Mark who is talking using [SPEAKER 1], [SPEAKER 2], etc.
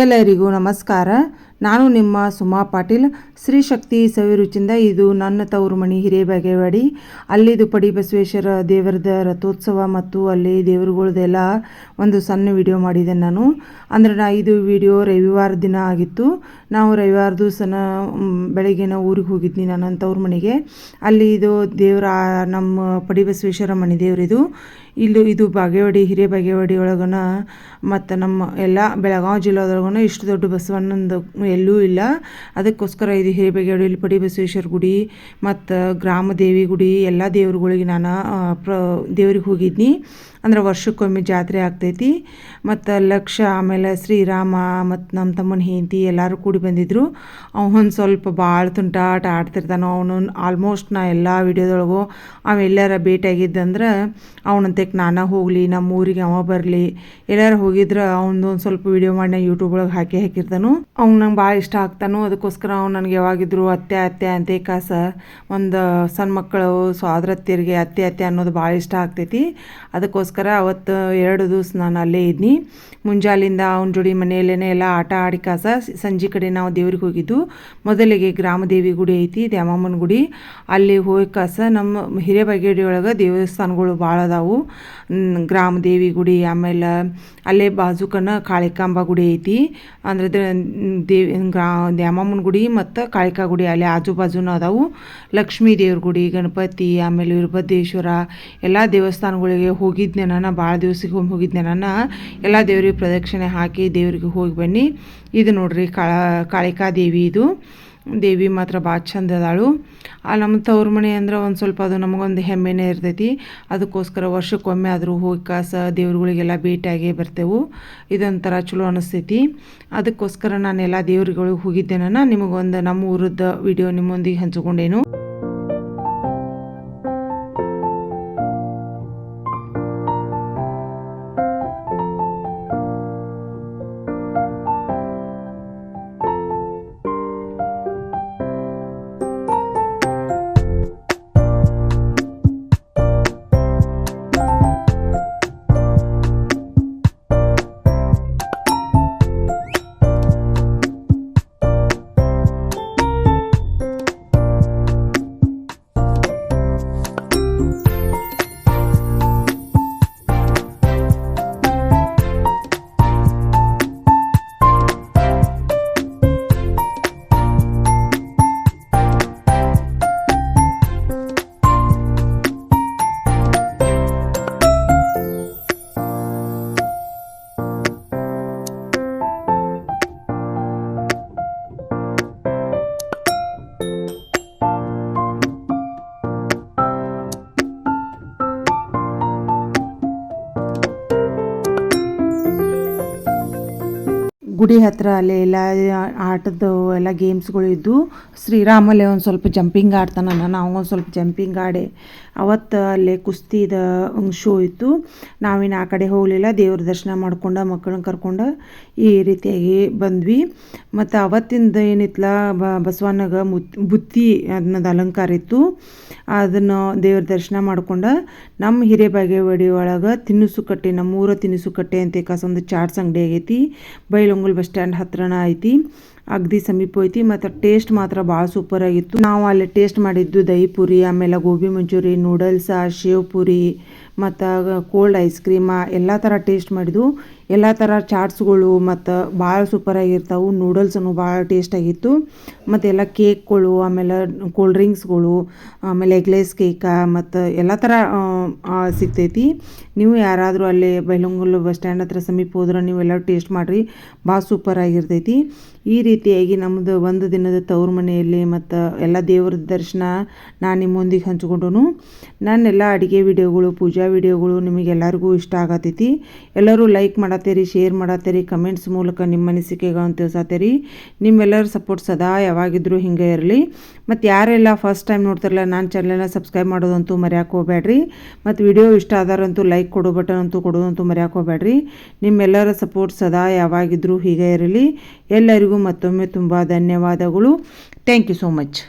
[SPEAKER 1] ಎಲ್ಲರಿಗೂ ನಮಸ್ಕಾರ. ನಾನು ನಿಮ್ಮ ಸುಮಾ ಪಾಟೀಲ್. ಶ್ರೀ ಶಕ್ತಿ ಸವಿರುಚಿಯಿಂದ ಇದು ನನ್ನ ತವರು ಮಣಿ ಹಿರೇಬಾಗೇವಾಡಿ. ಅಲ್ಲಿದು ಪಡಿ ಬಸವೇಶ್ವರ ದೇವರದ ರಥೋತ್ಸವ ಮತ್ತು ಅಲ್ಲಿ ದೇವರುಗಳದೆಲ್ಲ ಒಂದು ಸಣ್ಣ ವಿಡಿಯೋ ಮಾಡಿದೆ ನಾನು. ಅಂದರೆ ಇದು ವಿಡಿಯೋ ರವಿವಾರ ದಿನ ಆಗಿತ್ತು. ನಾವು ರವಿವಾರ ದಿವಸ ಬೆಳಗ್ಗೆ ಊರಿಗೆ ಹೋಗಿದ್ನಿ ನನ್ನ ತವ್ರ ಮನೆಗೆ. ಅಲ್ಲಿ ಇದು ದೇವರ ನಮ್ಮ ಪಡಿ ಬಸವೇಶ್ವರ ಮನೆ ದೇವರಿದು. ಇದು ಬಾಗೇವಾಡಿ ಹಿರೇಬಾಗೇವಾಡಿ ಒಳಗನ ಮತ್ತು ನಮ್ಮ ಎಲ್ಲ ಬೆಳಗಾವಿ ಜಿಲ್ಲೆದೊಳಗನ ಇಷ್ಟು ದೊಡ್ಡ ಬಸವಣ್ಣಂದು ಎಲ್ಲೂ ಇಲ್ಲ. ಅದಕ್ಕೋಸ್ಕರ ಇದು ಹಿರೇಬಾಗೇವಾಡಿಯಲ್ಲಿ ಪಡಿ ಬಸವೇಶ್ವರ ಗುಡಿ ಮತ್ತು ಗ್ರಾಮ ದೇವಿ ಗುಡಿ ಎಲ್ಲ ದೇವ್ರುಗಳಿಗೆ ನಾನು ದೇವ್ರಿಗೆ ಹೋಗಿದ್ನಿ. ಅಂದ್ರೆ ವರ್ಷಕ್ಕೊಮ್ಮೆ ಜಾತ್ರೆ ಆಗ್ತೈತಿ. ಮತ್ತು ಲಕ್ಷ ಆಮೇಲೆ ಶ್ರೀರಾಮ ಮತ್ತು ನಮ್ಮ ತಮ್ಮನ ಹೆಂಡತಿ ಎಲ್ಲರೂ ಕೂಡಿ ಬಂದಿದ್ದರು. ಅವನು ಸ್ವಲ್ಪ ಭಾಳ ತುಂಟಾಟ ಆಡ್ತಿರ್ತಾನೋ. ಅವನು ಆಲ್ಮೋಸ್ಟ್ ನಾ ಎಲ್ಲ ವಿಡಿಯೋದೊಳಗು ಅವೆಲ್ಲರ ಭೇಟಿಯಾಗಿದ್ದಂದ್ರೆ ಅವನಂತಕ್ಕೆ ನಾನು ಹೋಗಲಿ, ನಮ್ಮ ಊರಿಗೆ ಅವ ಬರಲಿ, ಎಲ್ಲರೂ ಹೋಗಿದ್ರೆ ಅವನದು ಒಂದು ಸ್ವಲ್ಪ ವಿಡಿಯೋ ಮಾಡಿ ನಾ ಯೂಟ್ಯೂಬ್ ಒಳಗೆ ಹಾಕಿರ್ತಾನು. ಅವ್ನು ನಂಗೆ ಭಾಳ ಇಷ್ಟ ಆಗ್ತಾನು. ಅದಕ್ಕೋಸ್ಕರ ಅವ್ನು ನನಗೆ ಯಾವಾಗಿದ್ರು ಅತ್ತೆ ಅತ್ತೆ ಅಂತ ಕಾಸ ಒಂದು ಸಣ್ಣ ಮಕ್ಕಳು ಸೋದರತ್ತಿಯರಿಗೆ ಅತ್ತೆ ಅತ್ತೆ ಅನ್ನೋದು ಭಾಳ ಇಷ್ಟ ಆಗ್ತೈತಿ. ಅದಕ್ಕೋಸ್ಕರ ಅವತ್ತು 2 ದಿವಸ ನಾನು ಅಲ್ಲೇ ಇದ್ನಿ. ಮುಂಜಾಲಿಂದ ಅವನ ಜೋಡಿ ಮನೆಯಲ್ಲೇ ಎಲ್ಲ ಆಟ ಆಡಿ ಕಾಸ ಸಂಜೆ ಕಡೆ ನಾವು ದೇವ್ರಿಗೆ ಹೋಗಿದ್ದು. ಮೊದಲಿಗೆ ಗ್ರಾಮದೇವಿ ಗುಡಿ ಐತಿ, ದ್ಯಾಮಮ್ಮನ ಗುಡಿ. ಅಲ್ಲಿ ಹೋಗಿ ಕಾಸ ನಮ್ಮ ಹಿರೇಬಾಗೇವಾಡಿ ಒಳಗೆ ದೇವಸ್ಥಾನಗಳು ಭಾಳ ಅದಾವು. ಗ್ರಾಮದೇವಿ ಗುಡಿ, ಆಮೇಲೆ ಅಲ್ಲೇ ಬಾಜುಕನ ಕಾಳಿಕಾಂಬ ಗುಡಿ ಐತಿ. ಅಂದರೆ ದ್ಯಾಮಮ್ಮನ ಗುಡಿ ಮತ್ತು ಕಾಳಿಕಾ ಗುಡಿ ಅಲ್ಲೇ ಆಜು ಬಾಜುನ ಅದಾವು. ಲಕ್ಷ್ಮೀ ದೇವ್ರ ಗುಡಿ, ಗಣಪತಿ, ಆಮೇಲೆ ವೀರಭದ್ರೇಶ್ವರ ಎಲ್ಲ ದೇವಸ್ಥಾನಗಳಿಗೆ ಹೋಗಿದ್ದೆ ನಾನು. ಭಾಳ ದಿವಸಕ್ಕೆ ಹೋಗಿದ್ದೆ ನಾನು. ಎಲ್ಲ ದೇವ್ರಿಗೆ ಪ್ರದಕ್ಷಿಣೆ ಹಾಕಿ ದೇವ್ರಿಗೆ ಹೋಗಿ ಬನ್ನಿ. ಇದು ನೋಡ್ರಿ ಕಾಳಿಕಾ ದೇವಿ. ಇದು ದೇವಿ ಮಾತ್ರ ಭಾಳ ಚಂದ ಅದಾಳು. ನಮ್ಮ ತವ್ರ ಮನೆ ಅಂದ್ರೆ ಒಂದು ಸ್ವಲ್ಪ ಅದು ನಮಗೊಂದು ಹೆಮ್ಮೆನೇ ಇರ್ತೈತಿ. ಅದಕ್ಕೋಸ್ಕರ ವರ್ಷಕ್ಕೊಮ್ಮೆ ಆದರೂ ಹೋಗಿ ಕಾಸ ದೇವ್ರುಗಳಿಗೆಲ್ಲ ಭೇಟಿಯಾಗಿ ಬರ್ತೇವೆ. ಇದೊಂಥರ ಚಲೋ ಅನಿಸ್ತೈತಿ. ಅದಕ್ಕೋಸ್ಕರ ನಾನೆಲ್ಲ ದೇವ್ರುಗಳಿಗೆ ಹೋಗಿದ್ದೆ ನಾನು. ನಿಮಗೊಂದು ನಮ್ಮ ಊರದ್ದು ವಿಡಿಯೋ ನಿಮ್ಮೊಂದಿಗೆ ಹಂಚಿಕೊಂಡೇನು. ಗುಡಿ ಹತ್ರ ಅಲ್ಲೇ ಎಲ್ಲ ಆಟದ್ದು ಎಲ್ಲ ಗೇಮ್ಸ್ಗಳು ಇದ್ದು. ಶ್ರೀರಾಮಲ್ಲೇ ಒಂದು ಸ್ವಲ್ಪ ಜಂಪಿಂಗ್ ಆಡ್ತಾನೆ. ನಾವು ಒಂದು ಸ್ವಲ್ಪ ಜಂಪಿಂಗ್ ಆಡಿ ಅವತ್ತು ಅಲ್ಲೇ ಕುಸ್ತಿದ ಶೋ ಇತ್ತು. ನಾವಿನ್ನು ಆ ಕಡೆ ಹೋಗಲಿಲ್ಲ. ದೇವ್ರ ದರ್ಶನ ಮಾಡ್ಕೊಂಡು ಮಕ್ಕಳನ್ನ ಕರ್ಕೊಂಡು ಈ ರೀತಿಯಾಗಿ ಬಂದ್ವಿ. ಮತ್ತು ಅವತ್ತಿಂದ ಏನಿತ್ತಲ್ಲ ಬಸವಣ್ಣಗೆ ಬುತ್ತಿ ಅನ್ನೋದು ಅಲಂಕಾರ ಇತ್ತು. ಅದನ್ನು ದೇವ್ರ ದರ್ಶನ ಮಾಡ್ಕೊಂಡು ನಮ್ಮ ಹಿರೇಬಾಗೇವಾಡಿ ಒಳಗೆ ತಿನಿಸುಕಟ್ಟೆ, ನಮ್ಮೂರ ತಿನಿಸುಕಟ್ಟೆ ಅಂತ ಒಂದು ಚಾಟ್ಸ್ ಅಂಗಡಿ ಆಗೈತಿ. ಬೈಲೊಂಗಲ್ ಬಸ್ ಸ್ಟ್ಯಾಂಡ್ ಹತ್ರನ ಐತಿ. ಅಗದಿ ಸಮೀಪ ಐತಿ. ಮತ್ತು ಟೇಸ್ಟ್ ಮಾತ್ರ ಭಾಳ ಸೂಪರ್ ಆಗಿತ್ತು. ನಾವು ಅಲ್ಲಿ ಟೇಸ್ಟ್ ಮಾಡಿದ್ದು ದಹಿ ಪೂರಿ, ಆಮೇಲೆ ಗೋಬಿ ಮಂಚೂರಿ, ನೂಡಲ್ಸ, ಶೇವ್ ಪೂರಿ ಮತ್ತು ಕೋಲ್ಡ್ ಐಸ್ ಕ್ರೀಮ ಎಲ್ಲ ಥರ ಟೇಸ್ಟ್ ಮಾಡಿದ್ವು. ಎಲ್ಲ ಥರ ಚಾಟ್ಸ್ಗಳು ಮತ್ತು ಭಾಳ ಸೂಪರಾಗಿರ್ತಾವೆ. ನೂಡಲ್ಸನು ಭಾಳ ಟೇಸ್ಟಾಗಿತ್ತು. ಮತ್ತು ಎಲ್ಲ ಕೇಕ್ಗಳು, ಆಮೇಲೆ ಕೋಲ್ಡ್ ಡ್ರಿಂಕ್ಸ್ಗಳು, ಆಮೇಲೆ ಎಗ್ಲೇಸ್ ಕೇಕ ಮತ್ತು ಎಲ್ಲ ಥರ ಸಿಗ್ತೈತಿ. ನೀವು ಯಾರಾದರೂ ಅಲ್ಲಿ ಬೈಲೊಂಗಲ್ ಬಸ್ ಸ್ಟ್ಯಾಂಡ್ ಹತ್ರ ಸಮೀಪ ಹೋದ್ರೆ ನೀವೆಲ್ಲ ಟೇಸ್ಟ್ ಮಾಡಿರಿ. ಭಾಳ ಸೂಪರಾಗಿರ್ತೈತಿ. ಈ ರೀತಿಯಾಗಿ ನಮ್ಮದು ಒಂದು ದಿನದ ತವ್ರ ಮನೆಯಲ್ಲಿ ಮತ್ತು ಎಲ್ಲ ದೇವ್ರ ದರ್ಶನ ನಾನು ನಿಮ್ಮೊಂದಿಗೆ ಹಂಚ್ಕೊಂಡನು. ನನ್ನೆಲ್ಲ ಅಡುಗೆ ವಿಡಿಯೋಗಳು, ಪೂಜಾ ವಿಡಿಯೋಗಳು ನಿಮಗೆಲ್ಲರಿಗೂ ಇಷ್ಟ ಆಗತ್ತೈತಿ. ಎಲ್ಲರೂ ಲೈಕ್ ಮಾಡತ್ತೀರಿ, ಶೇರ್ ಮಾಡತ್ತೀರಿ, ಕಮೆಂಟ್ಸ್ ಮೂಲಕ ನಿಮ್ಮ ಅನಿಸಿಕೆಗಳನ್ನು ತಿಳಿಸತ್ತೀರಿ. ನಿಮ್ಮೆಲ್ಲರ ಸಪೋರ್ಟ್ ಸದಾ ಯಾವಾಗಿದ್ರೂ ಹಿಂಗೆ ಇರಲಿ. ಮತ್ತು ಯಾರೆಲ್ಲ ಫಸ್ಟ್ ಟೈಮ್ ನೋಡ್ತಾರಲ್ಲ ನನ್ನ ಚಾನಲ್ನ ಸಬ್ಸ್ಕ್ರೈಬ್ ಮಾಡೋದಂತೂ ಮರ್ಯಾಕೆ ಹೋಗ್ಬೇಡ್ರಿ. ಮತ್ತು ವಿಡಿಯೋ ಇಷ್ಟ ಆದಾರಂತೂ ಲೈಕ್ ಕೊಡೋ ಬಟನ್ ಅಂತೂ ಕೊಡೋದಂತೂ ಮರ್ಯಾಕೆ ಹೋಗ್ಬೇಡ್ರಿ. ನಿಮ್ಮೆಲ್ಲರ ಸಪೋರ್ಟ್ ಸದಾ ಯಾವಾಗಿದ್ರೂ ಹೀಗೆ ಇರಲಿ. ಎಲ್ಲರಿಗೂ ಮತ್ತೊಮ್ಮೆ ತುಂಬ ಧನ್ಯವಾದಗಳು. Thank you so much.